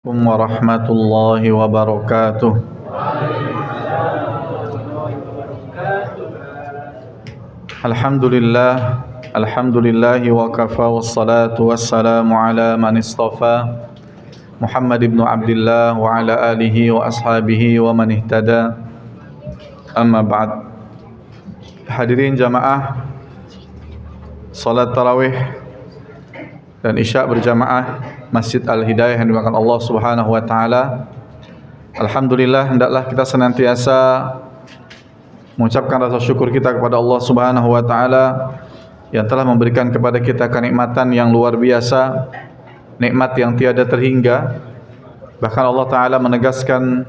Warahmatullahi wabarakatuh. Alhamdulillah, alhamdulillahi wa kafa wassalatu wassalamu ala man istafa Muhammad ibn Abdullah wa ala alihi wa ashabihi wa man ihtada. Amma ba'd. Hadirin jamaah salat tarawih dan isya berjamaah Masjid Al-Hidayah yang dimakan Allah Subhanahu wa taala. Alhamdulillah, hendaklah kita senantiasa mengucapkan rasa syukur kita kepada Allah Subhanahu wa taala yang telah memberikan kepada kita kenikmatan yang luar biasa, nikmat yang tiada terhingga. Bahkan Allah taala menegaskan,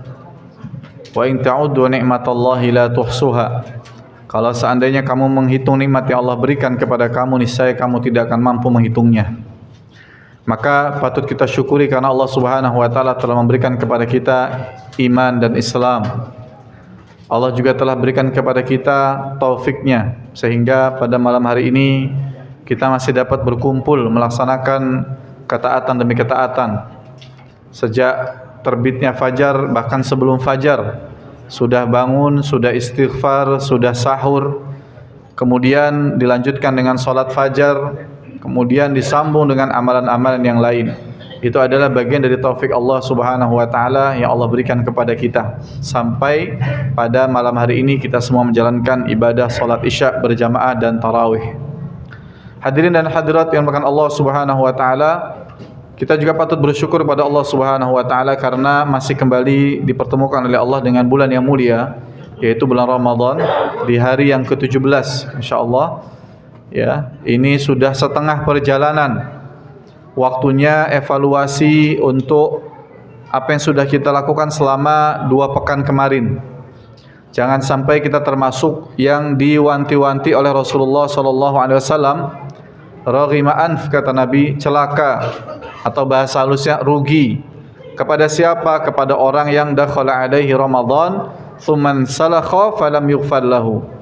wa in ta'uddu ni'matallahi la tuhsuha. Kalau seandainya kamu menghitung nikmat yang Allah berikan kepada kamu, niscaya kamu tidak akan mampu menghitungnya. Maka patut kita syukuri karena Allah Subhanahu wa taala telah memberikan kepada kita iman dan Islam. Allah juga telah berikan kepada kita taufiknya sehingga pada malam hari ini kita masih dapat berkumpul melaksanakan ketaatan demi ketaatan. Sejak terbitnya fajar, bahkan sebelum fajar sudah bangun, sudah istighfar, sudah sahur, kemudian dilanjutkan dengan salat fajar, kemudian disambung dengan amalan-amalan yang lain. Itu adalah bagian dari taufik Allah Subhanahu wa taala yang Allah berikan kepada kita. Sampai pada malam hari ini kita semua menjalankan ibadah salat isya berjamaah dan tarawih. Hadirin dan hadirat yang dimuliakan Allah Subhanahu wa taala, kita juga patut bersyukur pada Allah Subhanahu wa taala karena masih kembali dipertemukan oleh Allah dengan bulan yang mulia, yaitu bulan Ramadan di hari yang ke-17 insyaallah. Ya, ini sudah setengah perjalanan. Waktunya evaluasi untuk apa yang sudah kita lakukan selama 2 pekan kemarin. Jangan sampai kita termasuk yang diwanti-wanti oleh Rasulullah sallallahu alaihi wasallam, raghima anf, kata Nabi, celaka atau bahasa halusnya rugi. Kepada siapa? Kepada orang yang dakhala alaihi Ramadan tsumman salakha falam yughfar lahu.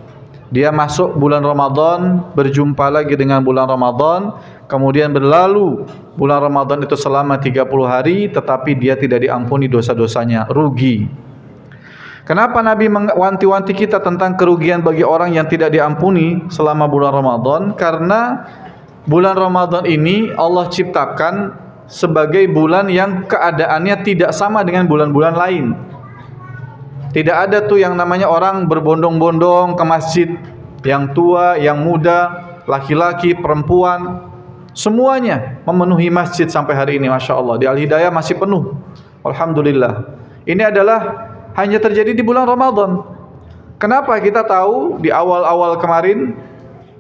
Dia masuk bulan Ramadan, berjumpa lagi dengan bulan Ramadan, kemudian berlalu bulan Ramadan itu selama 30 hari, tetapi dia tidak diampuni dosa-dosanya, rugi. Kenapa Nabi mewanti-wanti kita tentang kerugian bagi orang yang tidak diampuni selama bulan Ramadan? Karena bulan Ramadan ini Allah ciptakan sebagai bulan yang keadaannya tidak sama dengan bulan-bulan lain. Tidak ada tuh yang namanya orang berbondong-bondong ke masjid, yang tua, yang muda, laki-laki, perempuan, semuanya memenuhi masjid sampai hari ini. Masya Allah, di Al-Hidayah masih penuh, alhamdulillah. Ini adalah hanya terjadi di bulan Ramadan. Kenapa? Kita tahu di awal-awal kemarin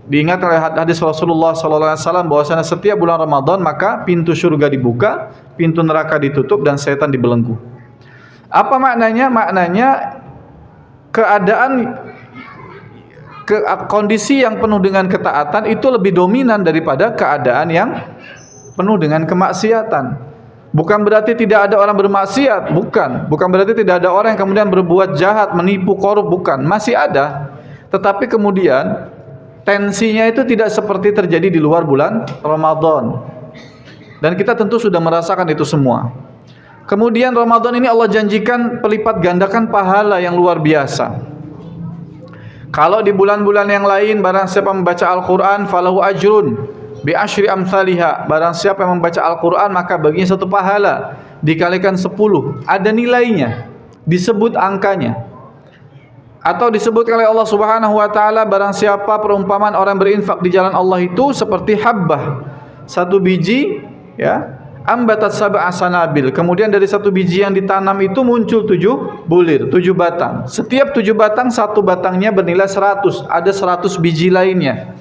diingat oleh hadis Rasulullah SAW bahwasanya setiap bulan Ramadan maka pintu surga dibuka, pintu neraka ditutup, dan setan dibelenggu. Apa maknanya? Maknanya kondisi yang penuh dengan ketaatan itu lebih dominan daripada keadaan yang penuh dengan kemaksiatan. Bukan berarti tidak ada orang bermaksiat, bukan. Bukan berarti tidak ada orang yang kemudian berbuat jahat, menipu, korup, bukan. Masih ada. Tetapi kemudian tensinya itu tidak seperti terjadi di luar bulan Ramadan. Dan kita tentu sudah merasakan itu semua. Kemudian Ramadan ini Allah janjikan pelipat gandakan pahala yang luar biasa. Kalau di bulan-bulan yang lain barang siapa membaca Al-Quran falahu ajrun bi asyri amsalihha, barang siapa yang membaca Al-Quran maka baginya 1 pahala dikalikan 10, ada nilainya, disebut angkanya. Atau disebutkan oleh Allah Subhanahu wa taala, barang siapa perumpamaan orang berinfak di jalan Allah itu seperti habbah, 1 biji, ya, ambatat sab'a sanabil. Kemudian dari 1 biji yang ditanam itu muncul 7 bulir, 7 batang. Setiap 7 batang, 1 batangnya bernilai 100. Ada 100 biji lainnya.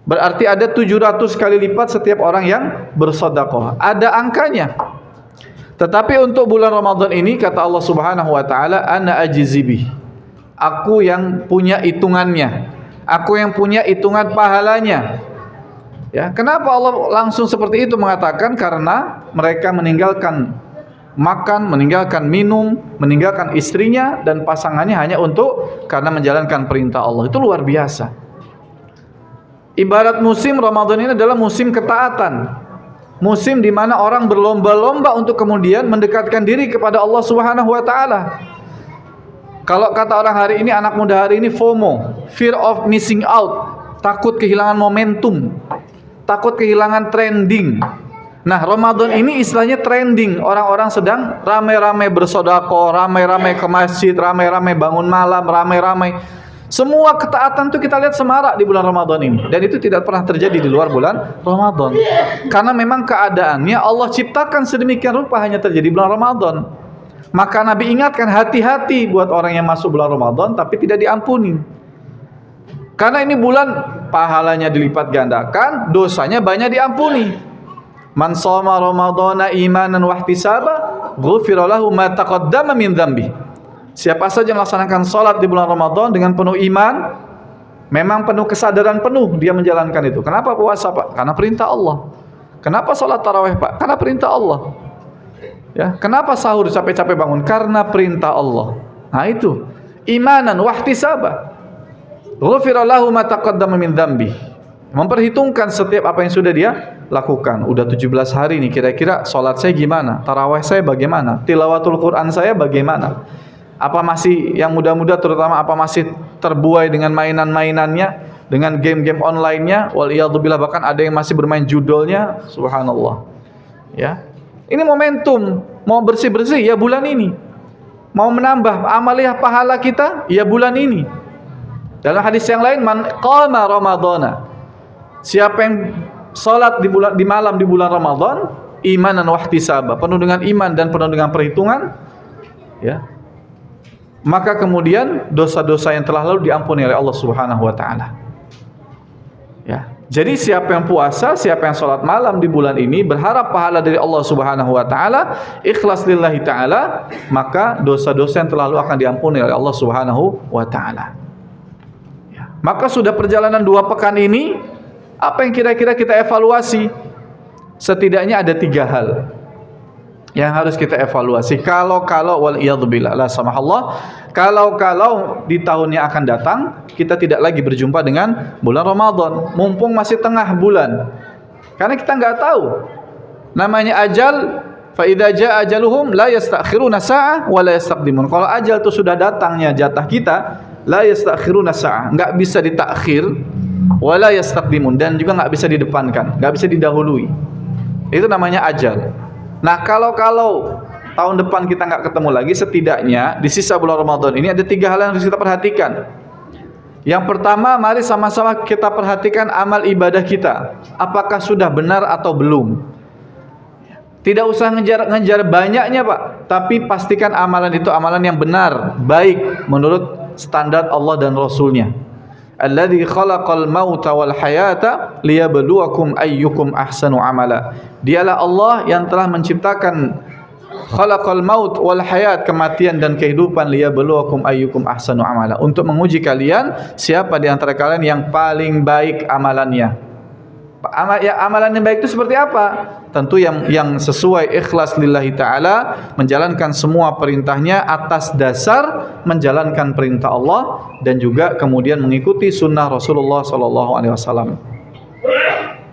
Berarti ada 700 kali lipat setiap orang yang bersedekah. Ada angkanya. Tetapi untuk bulan Ramadan ini kata Allah Subhanahu wa taala, ana ajzibi. Aku yang punya hitungannya. Aku yang punya hitungan pahalanya. Ya, kenapa Allah langsung seperti itu mengatakan? Karena mereka meninggalkan makan, meninggalkan minum, meninggalkan istrinya dan pasangannya hanya untuk karena menjalankan perintah Allah. Itu luar biasa. Ibarat musim Ramadan ini adalah musim ketaatan. Musim di mana orang berlomba-lomba untuk kemudian mendekatkan diri kepada Allah Subhanahu wa taala. Kalau kata orang hari ini, anak muda hari ini, FOMO, fear of missing out, takut kehilangan momentum, takut kehilangan trending. Nah, Ramadan ini istilahnya trending. Orang-orang sedang ramai-ramai bersedekah, ramai-ramai ke masjid, ramai-ramai bangun malam, ramai-ramai. Semua ketaatan itu kita lihat semarak di bulan Ramadan ini. Dan itu tidak pernah terjadi di luar bulan Ramadan. Karena memang keadaannya Allah ciptakan sedemikian rupa hanya terjadi di bulan Ramadan. Maka Nabi ingatkan, hati-hati buat orang yang masuk bulan Ramadan tapi tidak diampuni. Karena ini bulan pahalanya dilipat gandakan, dosanya banyak diampuni. Man shoma ramadhana imanan wa ihtisaba, ghufira lahu ma taqaddama min dzambi. Siapa saja melaksanakan salat di bulan Ramadan dengan penuh iman, memang penuh kesadaran penuh dia menjalankan itu. Kenapa puasa, Pak? Karena perintah Allah. Kenapa salat tarawih, Pak? Karena perintah Allah. Ya, kenapa sahur capek-capek bangun? Karena perintah Allah. Nah itu, imanan wa ihtisaba. Ghufira lahu ma taqaddama min dzambi. Memperhitungkan setiap apa yang sudah dia lakukan. Udah 17 hari nih, kira-kira salat saya gimana? Tarawih saya bagaimana? Tilawatul Quran saya bagaimana? Apa masih yang muda-muda terutama, apa masih terbuai dengan mainan-mainannya, dengan game-game online-nya? Waliyadzubillah, bahkan ada yang masih bermain judolnya. Subhanallah. Ya. Ini momentum, mau bersih-bersih ya bulan ini. Mau menambah amaliyah pahala kita ya bulan ini. Dalam hadis yang lain, man qama ramadhana. Siapa yang salat di malam di bulan Ramadan, imanan wa ihtisaba, penuh dengan iman dan penuh dengan perhitungan, ya. Maka kemudian dosa-dosa yang telah lalu diampuni oleh Allah Subhanahu wa taala. Ya. Jadi siapa yang puasa, siapa yang salat malam di bulan ini berharap pahala dari Allah Subhanahu wa taala, ikhlas lillahi taala, maka dosa-dosa yang telah lalu akan diampuni oleh Allah Subhanahu wa taala. Ya. Maka sudah perjalanan 2 pekan ini, apa yang kira-kira kita evaluasi? Setidaknya ada 3 hal yang harus kita evaluasi. Kalau waliyadzubillah, la samahallah, kalau di tahun yang akan datang kita tidak lagi berjumpa dengan bulan Ramadan, mumpung masih tengah bulan. Karena kita nggak tahu. Namanya ajal, fa idza jaa ajaluhum la yastakhiruna sa'ah wa la yastaqdimun. Kalau ajal itu sudah datangnya jatah kita, la yastakhiruna sa'ah, nggak bisa ditakhir, wa la yastaqdimun, dan juga nggak bisa didepankan, nggak bisa didahului. Itu namanya ajal. Nah, kalau tahun depan kita nggak ketemu lagi, setidaknya di sisa bulan Ramadan ini ada 3 hal yang harus kita perhatikan. Yang pertama, mari sama-sama kita perhatikan amal ibadah kita. Apakah sudah benar atau belum? Tidak usah ngejar banyaknya, Pak, tapi pastikan amalan itu amalan yang benar, baik menurut standar Allah dan Rasulnya. Alladzi khalaqal mauta wal hayata liyabluwakum ayyukum ahsanu amala. Dialah Allah yang telah menciptakan khalaqal maut wal hayat, kematian dan kehidupan, liyabluwakum ayyukum ahsanu amala, untuk menguji kalian siapa di antara kalian yang paling baik amalannya. Amalan yang baik itu seperti apa? Tentu yang sesuai ikhlas lillahi ta'ala, menjalankan semua perintahnya atas dasar menjalankan perintah Allah dan juga kemudian mengikuti sunnah Rasulullah SAW.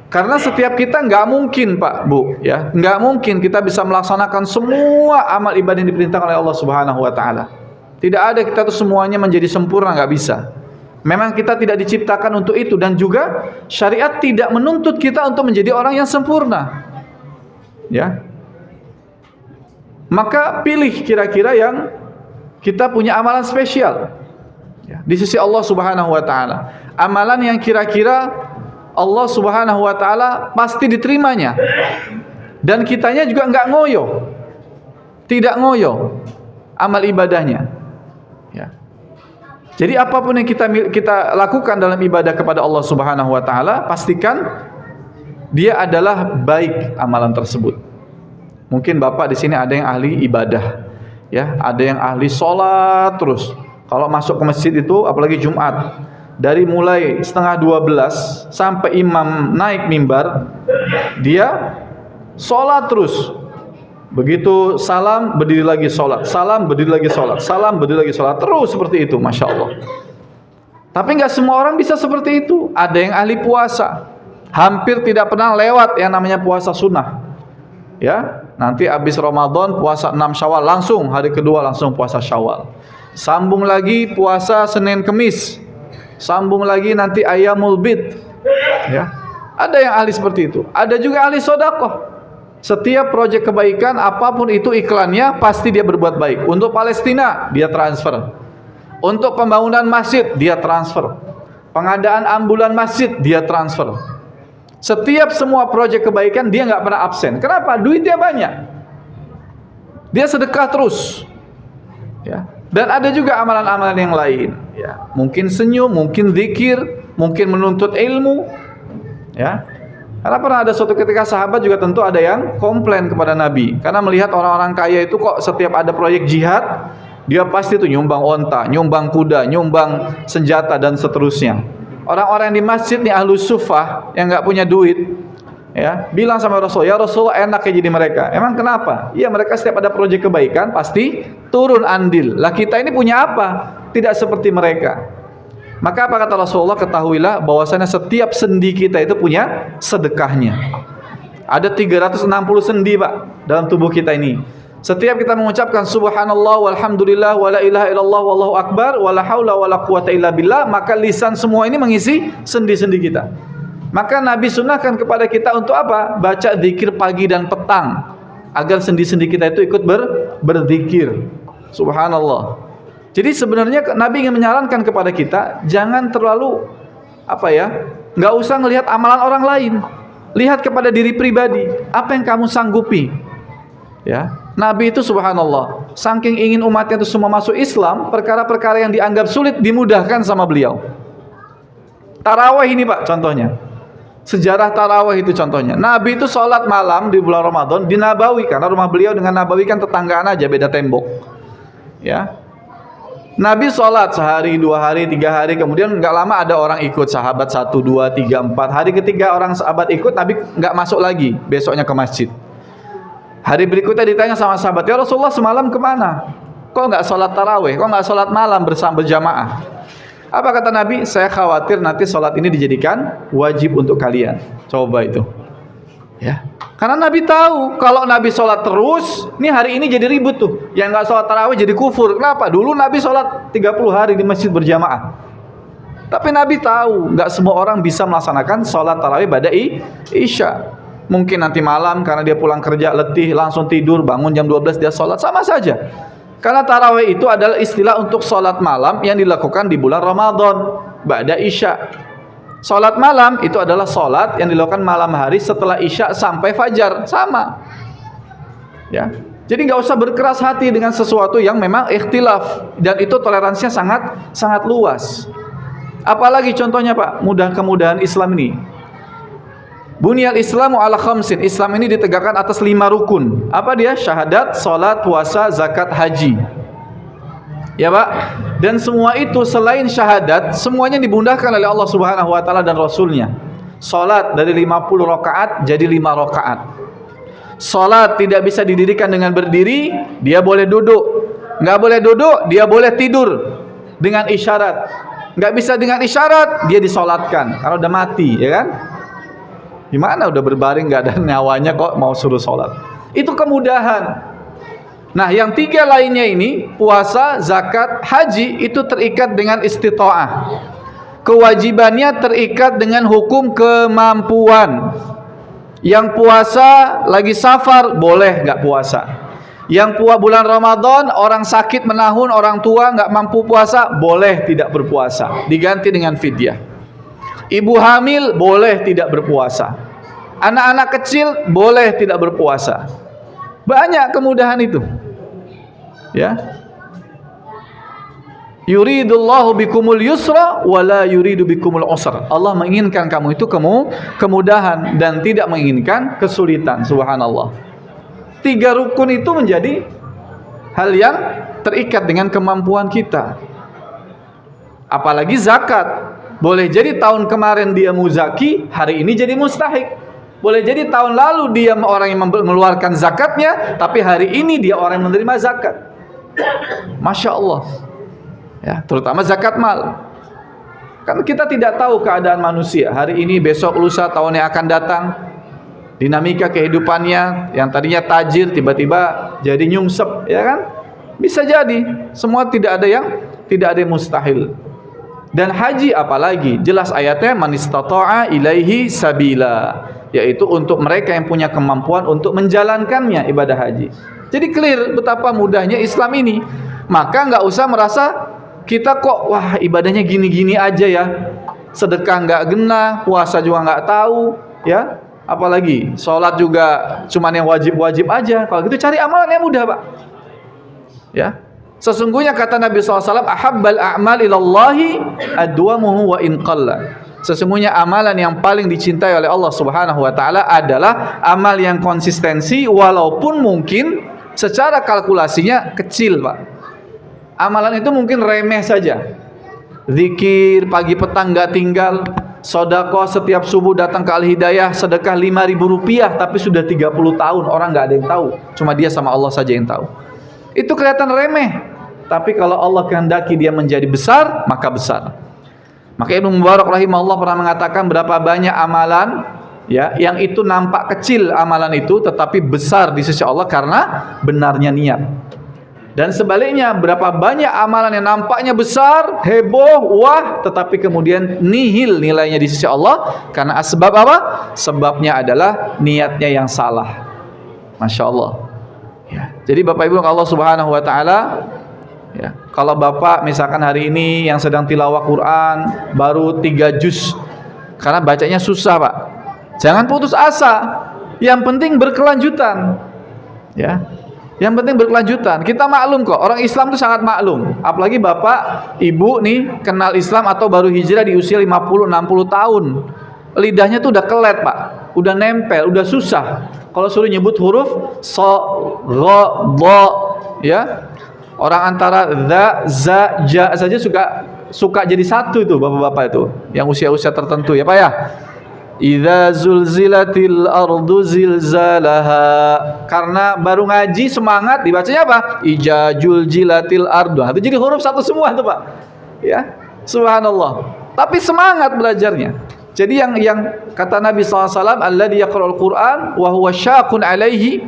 Karena setiap kita nggak mungkin, Pak, Bu, ya, nggak mungkin kita bisa melaksanakan semua amal ibadah yang diperintahkan oleh Allah Subhanahu wa taala. Tidak ada kita tuh semuanya menjadi sempurna, nggak bisa. Memang kita tidak diciptakan untuk itu, dan juga syariat tidak menuntut kita untuk menjadi orang yang sempurna. Ya. Maka pilih kira-kira yang kita punya amalan spesial, ya, di sisi Allah Subhanahu wa taala. Amalan yang kira-kira Allah Subhanahu wa taala pasti diterimanya. Dan kitanya juga enggak ngoyo. Tidak ngoyo amal ibadahnya. Ya. Jadi apapun yang kita lakukan dalam ibadah kepada Allah Subhanahu wa taala, pastikan dia adalah baik amalan tersebut. Mungkin Bapak di sini ada yang ahli ibadah, ya, ada yang ahli sholat terus. Kalau masuk ke masjid itu, apalagi Jumat, dari mulai 11:30 sampai imam naik mimbar, dia sholat terus. Begitu salam, berdiri lagi sholat, salam, berdiri lagi sholat, salam, berdiri lagi sholat, terus seperti itu, Masya Allah. Tapi nggak semua orang bisa seperti itu. Ada yang ahli puasa, hampir tidak pernah lewat yang namanya puasa sunnah. Ya, nanti habis Ramadan puasa 6 Syawal, langsung hari kedua langsung puasa Syawal. Sambung lagi puasa Senin Kemis. Sambung lagi nanti Ayyamul Bid. Ya. Ada yang ahli seperti itu. Ada juga ahli sedekah. Setiap proyek kebaikan apapun itu iklannya pasti dia berbuat baik. Untuk Palestina dia transfer. Untuk pembangunan masjid dia transfer. Pengadaan ambulan masjid dia transfer. Setiap semua proyek kebaikan dia nggak pernah absen. Kenapa? Duitnya banyak. Dia sedekah terus. Ya. Dan ada juga amalan-amalan yang lain. Ya. Mungkin senyum, mungkin zikir, mungkin menuntut ilmu. Ya. Karena pernah ada suatu ketika sahabat juga tentu ada yang komplain kepada Nabi. Karena melihat orang-orang kaya itu kok setiap ada proyek jihad, dia pasti tuh nyumbang onta, nyumbang kuda, nyumbang senjata dan seterusnya. Orang-orang di masjid nih ahlus suffah yang nggak punya duit, ya bilang sama Rasul, ya Rasulullah enak ya jadi mereka. Emang kenapa? Ya mereka setiap ada proyek kebaikan pasti turun andil. Lah kita ini punya apa? Tidak seperti mereka. Maka apa kata Rasulullah? Ketahuilah bahwasanya setiap sendi kita itu punya sedekahnya. Ada 360 sendi Pak dalam tubuh kita ini. Setiap kita mengucapkan subhanallah walhamdulillah wala ilaha illallah wallahu akbar wala haula wala quwata illa billah, maka lisan semua ini mengisi sendi-sendi kita. Maka Nabi sunnahkan kepada kita untuk apa? Baca zikir pagi dan petang agar sendi-sendi kita itu ikut berzikir. Subhanallah. Jadi sebenarnya Nabi ingin menyarankan kepada kita jangan terlalu nggak usah ngelihat amalan orang lain. Lihat kepada diri pribadi, apa yang kamu sanggupi. Ya. Nabi itu subhanallah, saking ingin umatnya itu semua masuk Islam, perkara-perkara yang dianggap sulit dimudahkan sama beliau. Tarawih ini Pak contohnya. Sejarah tarawih itu contohnya. Nabi itu sholat malam di bulan Ramadan di Nabawi, karena rumah beliau dengan Nabawi kan tetanggaan aja, beda tembok. Ya. Nabi sholat sehari, 2 hari, 3 hari, kemudian nggak lama ada orang ikut, sahabat 1, 2, 3, 4. Hari ketiga orang sahabat ikut, Nabi nggak masuk lagi besoknya ke masjid. Hari berikutnya ditanya sama sahabat, ya Rasulullah semalam kemana? Kok nggak sholat tarawih? Kok nggak sholat malam bersama berjamaah? Apa kata Nabi? Saya khawatir nanti sholat ini dijadikan wajib untuk kalian. Coba itu. Ya. Karena Nabi tahu kalau Nabi sholat terus, ini hari ini jadi ribut tuh. Yang nggak sholat tarawih jadi kufur. Kenapa? Dulu Nabi sholat 30 hari di masjid berjamaah. Tapi Nabi tahu nggak semua orang bisa melaksanakan sholat tarawih pada isya. Mungkin nanti malam karena dia pulang kerja letih langsung tidur, bangun jam 12 dia sholat, sama saja. Karena tarawih itu adalah istilah untuk sholat malam yang dilakukan di bulan Ramadan ba'da isya. Sholat malam itu adalah sholat yang dilakukan malam hari setelah isya sampai fajar, sama. Ya. Jadi nggak usah berkeras hati dengan sesuatu yang memang ikhtilaf, dan itu toleransinya sangat luas. Apalagi contohnya Pak, kemudahan Islam ini. Bunyal Islamu ala khamsin. Islam ini ditegakkan atas 5 rukun. Apa dia? Syahadat, salat, puasa, zakat, haji. Ya Pak. Dan semua itu selain syahadat, semuanya dibundahkan oleh Allah Subhanahu wa taala dan Rasulnya. Salat dari 50 rakaat jadi 5 rakaat. Salat tidak bisa didirikan dengan berdiri, dia boleh duduk. Nggak boleh duduk, dia boleh tidur dengan isyarat. Nggak bisa dengan isyarat, dia disolatkan karena udah mati, ya kan? Gimana udah berbaring nggak ada nyawanya kok mau suruh sholat? Itu kemudahan. Nah yang 3 lainnya ini, puasa, zakat, haji, itu terikat dengan istita'ah. Kewajibannya terikat dengan hukum kemampuan. Yang puasa lagi safar boleh nggak puasa. Yang bulan Ramadan orang sakit menahun, orang tua nggak mampu puasa, boleh tidak berpuasa, diganti dengan fidyah. Ibu hamil boleh tidak berpuasa. Anak-anak kecil boleh tidak berpuasa. Banyak kemudahan itu. Ya. Yuridullahu bikumul yusra wala yuridu bikumul usra. Allah menginginkan kamu itu kemudahan dan tidak menginginkan kesulitan. Subhanallah. 3 rukun itu menjadi hal yang terikat dengan kemampuan kita. Apalagi zakat. Boleh jadi tahun kemarin dia muzaki, hari ini jadi mustahik. Boleh jadi tahun lalu dia orang yang mengeluarkan zakatnya, tapi hari ini dia orang yang menerima zakat. Masya Allah. Ya, terutama zakat mal. Kan kita tidak tahu keadaan manusia hari ini, besok, lusa, tahun yang akan datang. dinamika kehidupannya yang tadinya tajir tiba-tiba jadi nyungsep, ya kan? Bisa jadi. Semua tidak ada yang mustahil. Dan haji apalagi, jelas ayatnya man istata'a ilaihi sabila, yaitu untuk mereka yang punya kemampuan untuk menjalankannya ibadah haji. Jadi clear betapa mudahnya Islam ini. Maka nggak usah merasa kita kok wah ibadahnya gini-gini aja ya, sedekah nggak genah, puasa juga nggak tahu, ya, apalagi sholat juga cuman yang wajib-wajib aja. Kalau gitu cari amalan yang mudah, Pak, ya. Sesungguhnya kata Nabi SAW, ahabbal a'mal ilallahi adwamuhu wa in qalla. Sesungguhnya amalan yang paling dicintai oleh Allah Subhanahu wa taala adalah amal yang konsistensi walaupun mungkin secara kalkulasinya kecil, Pak. Amalan itu mungkin remeh saja. Zikir pagi petang nggak tinggal, sedekah setiap subuh datang ke Al-Hidayah, sedekah 5.000 rupiah, tapi sudah 30 tahun orang nggak ada yang tahu, cuma dia sama Allah saja yang tahu. Itu kelihatan remeh, tapi kalau Allah kehendaki dia menjadi besar, maka besar. Maka Ibnu Mubarak rahimahullah pernah mengatakan berapa banyak amalan, ya, yang itu nampak kecil amalan itu, tetapi besar di sisi Allah karena benarnya niat. Dan sebaliknya, berapa banyak amalan yang nampaknya besar, heboh, wah, tetapi kemudian nihil nilainya di sisi Allah karena sebab apa? Sebabnya adalah niatnya yang salah. Masya Allah. Ya. Jadi Bapak Ibu Allah Subhanahu wa taala, ya, kalau Bapak misalkan hari ini yang sedang tilawah Quran baru 3 juz karena bacanya susah, Pak, jangan putus asa. Yang penting berkelanjutan, ya. Yang penting berkelanjutan. Kita maklum kok, orang Islam itu sangat maklum. Apalagi Bapak Ibu nih kenal Islam atau baru hijrah di usia 50-60 tahun. Lidahnya tuh udah kelet, Pak, udah nempel, udah susah. Kalau suruh nyebut huruf so, ro, bo, ya, orang antara za, za, ja saja suka jadi satu itu bapak-bapak itu, yang usia-usia tertentu, ya Pak ya. Idza zulzilatil ardu zilzalaha. Karena baru ngaji semangat dibacanya apa? Ijajul jilatil ardu. Itu jadi huruf satu semua tuh, Pak. Ya, subhanallah. Tapi semangat belajarnya. Jadi yang kata Nabi SAW, alladzi yaqra'ul Qur'an wa huwa syaqun alaihi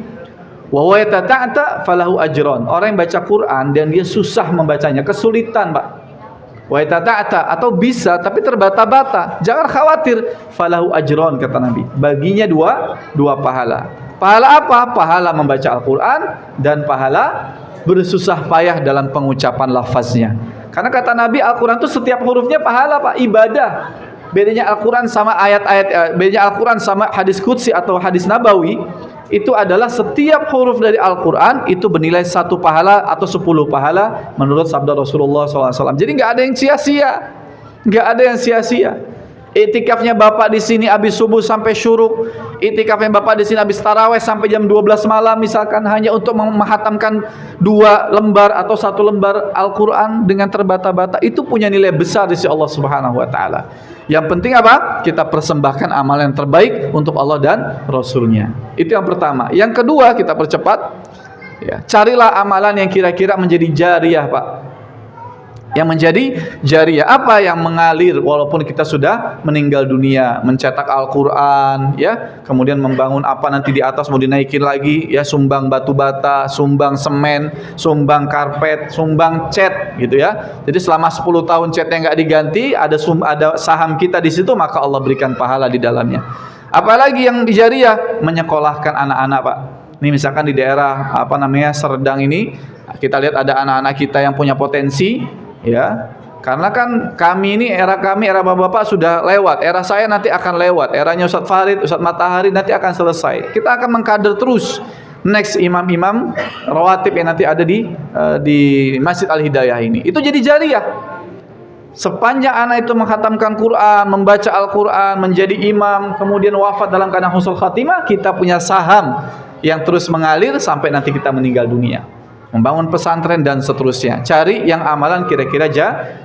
wa huwa yatata'ta falahu ajran. Orang yang baca Quran dan dia susah membacanya, kesulitan, Pak. Wa yatata'ta, atau bisa tapi terbata-bata, jangan khawatir, falahu ajran kata Nabi. Baginya dua pahala. Pahala apa? Pahala membaca Al-Qur'an dan pahala bersusah payah dalam pengucapan lafaznya. Karena kata Nabi, Al-Qur'an itu setiap hurufnya pahala, Pak, ibadah. Bedanya Al-Quran sama bedanya Al-Quran sama hadis qudsi atau hadis nabawi, itu adalah setiap huruf dari Al-Quran itu bernilai 1 pahala atau 10 pahala menurut sabda Rasulullah SAW. Jadi nggak ada yang sia-sia, nggak ada yang sia-sia. Iktikafnya Bapak di sini habis subuh sampai syuruk, iktikafnya Bapak di sini habis tarawih sampai jam 12 malam misalkan, hanya untuk menghatamkan 2 lembar atau 1 lembar Al-Quran dengan terbata-bata, itu punya nilai besar di sisi Allah Subhanahu wa taala. Yang penting apa? Kita persembahkan amal yang terbaik untuk Allah dan Rasulnya. Itu yang pertama. Yang kedua, kita percepat, ya, carilah amalan yang kira-kira menjadi jariyah, Pak. Yang menjadi jariyah, apa yang mengalir walaupun kita sudah meninggal dunia, mencetak Al-Quran, ya, kemudian membangun apa nanti di atas mau dinaikin lagi, ya, sumbang batu bata, sumbang semen, sumbang karpet, sumbang cat, gitu ya. Jadi selama 10 tahun catnya nggak diganti, ada saham kita di situ, maka Allah berikan pahala di dalamnya. Apalagi yang jariyah, menyekolahkan anak-anak, Pak. Ini misalkan di daerah Serdang ini, kita lihat ada anak-anak kita yang punya potensi, ya, karena kan kami ini era bapak-bapak sudah lewat, era saya nanti akan lewat, eranya Ustaz Farid, Ustaz Matahari nanti akan selesai. Kita akan mengkader terus next imam-imam rawatib yang nanti ada di Masjid Al-Hidayah ini. Itu jadi jariyah. Sepanjang anak itu menghatamkan Quran, membaca Al-Quran, menjadi imam, kemudian wafat dalam keadaan husnul khatimah, kita punya saham yang terus mengalir sampai nanti kita meninggal dunia. Membangun pesantren dan seterusnya. Cari yang amalan kira-kira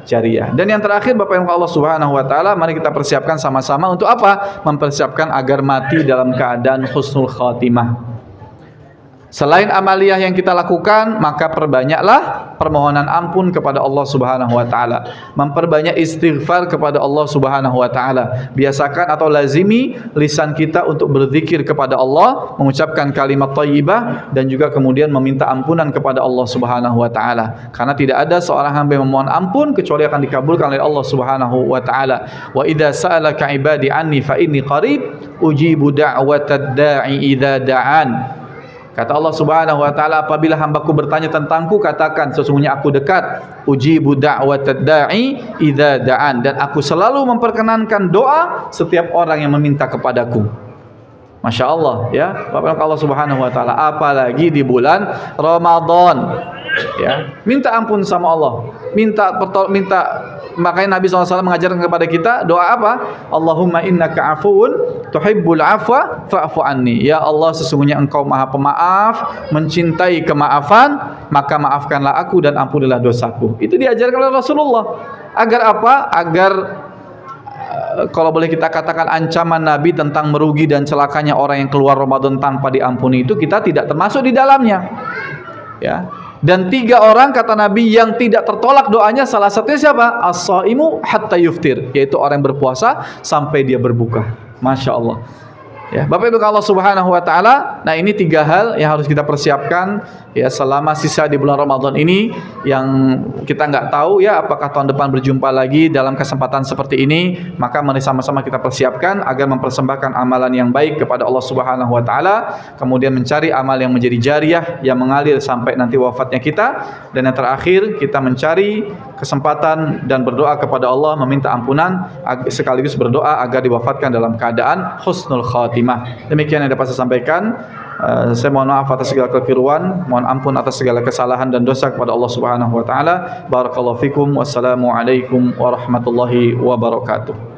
jariyah. Dan yang terakhir, Bapak Ibu Allah Subhanahu wa taala, mari kita persiapkan sama-sama untuk apa? Mempersiapkan agar mati dalam keadaan husnul khatimah. Selain amaliyah yang kita lakukan, maka perbanyaklah permohonan ampun kepada Allah Subhanahu wa taala. Memperbanyak istighfar kepada Allah Subhanahu wa taala. Biasakan atau lazimi lisan kita untuk berzikir kepada Allah, mengucapkan kalimat thayyibah dan juga kemudian meminta ampunan kepada Allah Subhanahu wa taala. Karena tidak ada seorang hamba yang memohon ampun kecuali akan dikabulkan oleh Allah Subhanahu wa taala. Wa idza sa'alaka ibadi anni fa inni qarib ujibu da'watad da'i idza da'an. Kata Allah Subhanahu wa taala, apabila hambaku bertanya tentangku, katakan sesungguhnya aku dekat. Ujibu da'watad da'i idza da'an, dan aku selalu memperkenankan doa setiap orang yang meminta kepadaku. Masya Allah ya, Bapak Allah Subhanahu wa taala, apalagi di bulan Ramadan. Ya, minta ampun sama Allah, makanya Nabi SAW mengajarkan kepada kita doa apa? Allahumma innaka afuun tuhibbul afwa fa'fu anni. Ya Allah, sesungguhnya Engkau Maha Pemaaf, mencintai kemaafan, maka maafkanlah aku dan ampunilah dosaku. Itu diajarkan oleh Rasulullah. Agar apa? Agar kalau boleh kita katakan ancaman Nabi tentang merugi dan celakanya orang yang keluar Ramadan tanpa diampuni itu kita tidak termasuk di dalamnya. Ya. Dan 3 orang kata Nabi yang tidak tertolak doanya, salah satunya siapa? As-shaimu hatta yuftir, yaitu orang yang berpuasa sampai dia berbuka. Masya Allah. Ya, Bapak Ibu Allah Subhanahu wa taala, nah ini 3 hal yang harus kita persiapkan ya selama sisa di bulan Ramadan ini, yang kita nggak tahu ya apakah tahun depan berjumpa lagi dalam kesempatan seperti ini. Maka mari sama-sama kita persiapkan agar mempersembahkan amalan yang baik kepada Allah Subhanahu wa taala, kemudian mencari amal yang menjadi jariyah yang mengalir sampai nanti wafatnya kita, dan yang terakhir kita mencari kesempatan dan berdoa kepada Allah, meminta ampunan sekaligus berdoa agar diwafatkan dalam keadaan husnul khatimah. Demikian yang dapat saya sampaikan. Saya mohon maaf atas segala kekeliruan, mohon ampun atas segala kesalahan dan dosa kepada Allah Subhanahu wa taala. Barakallahu fikum. Wassalamualaikum warahmatullahi wabarakatuh.